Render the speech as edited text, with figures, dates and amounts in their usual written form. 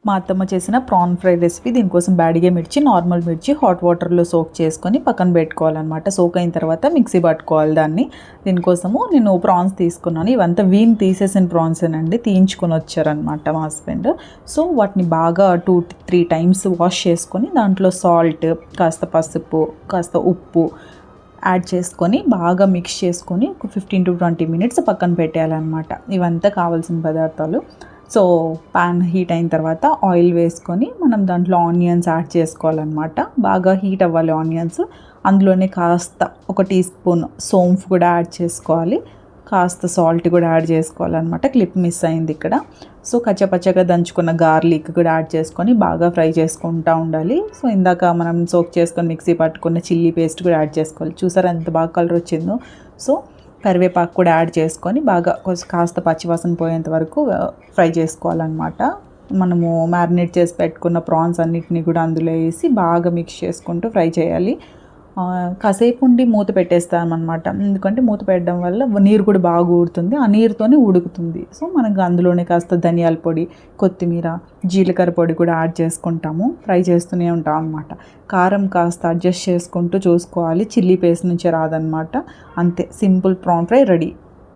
మా అత్తమ్మ చేసిన ప్రాన్ ఫ్రై రెసిపీ. దీనికోసం బ్యాడిగే మిర్చి, నార్మల్ మిర్చి హాట్ వాటర్లో సోక్ చేసుకొని పక్కన పెట్టుకోవాలన్నమాట. సోక్ అయిన తర్వాత మిక్సీ పట్టుకోవాలి దాన్ని. దీనికోసము నేను ప్రాన్స్ తీసుకున్నాను. ఇవంతా వీన్ తీసేసిన ప్రాన్సేనండి, తీయించుకొని వచ్చారనమాట మా హస్బెండ్. సో వాటిని బాగా 2-3 టైమ్స్ వాష్ చేసుకొని దాంట్లో సాల్ట్, కాస్త పసుపు, కాస్త ఉప్పు యాడ్ చేసుకొని బాగా మిక్స్ చేసుకొని ఒక 15-20 మినిట్స్ పక్కన పెట్టేయాలన్నమాట. ఇవంతా కావాల్సిన పదార్థాలు. సో పాన్ హీట్ అయిన తర్వాత ఆయిల్ వేసుకొని మనం దాంట్లో ఆనియన్స్ యాడ్ చేసుకోవాలన్నమాట. బాగా హీట్ అవ్వాలి ఆనియన్స్. అందులోనే కాస్త 1 టీ స్పూన్ సోంఫ్ కూడా యాడ్ చేసుకోవాలి, కాస్త సాల్ట్ కూడా యాడ్ చేసుకోవాలన్నమాట. క్లిప్ మిస్ అయింది ఇక్కడ. సో కచ్చపచ్చగా దంచుకున్న గార్లిక్ కూడా యాడ్ చేసుకొని బాగా ఫ్రై చేసుకుంటూ ఉండాలి. సో ఇందాక మనం సోక్ చేసుకొని మిక్సీ పట్టుకున్న చిల్లీ పేస్ట్ కూడా యాడ్ చేసుకోవాలి. చూసారా ఎంత బాగా కలర్ వచ్చిందో. సో కరివేపాకు కూడా యాడ్ చేసుకొని బాగా కాస్త పచ్చివాసన పోయేంత వరకు ఫ్రై చేసుకోవాలన్నమాట. మనము మ్యారినేట్ చేసి పెట్టుకున్న ప్రాన్స్ అన్నిటిని కూడా అందులో వేసి బాగా మిక్స్ చేసుకుంటూ ఫ్రై చేయాలి. కాసేపు ఉండి మూత పెట్టేస్తామన్నమాట. ఎందుకంటే మూత పెట్టడం వల్ల నీరు కూడా బాగా ఊరుతుంది, ఆ నీరుతోనే ఉడుకుతుంది. సో మనకు అందులోనే కాస్త ధనియాల పొడి, కొత్తిమీర, జీలకర్ర పొడి కూడా యాడ్ చేసుకుంటాము. ఫ్రై చేస్తూనే ఉంటాం అన్నమాట. కారం కాస్త అడ్జస్ట్ చేసుకుంటూ చూసుకోవాలి, చిల్లీ పేస్ట్ నుంచి రాదనమాట. అంతే, సింపుల్ ప్రాన్ ఫ్రై రెడీ.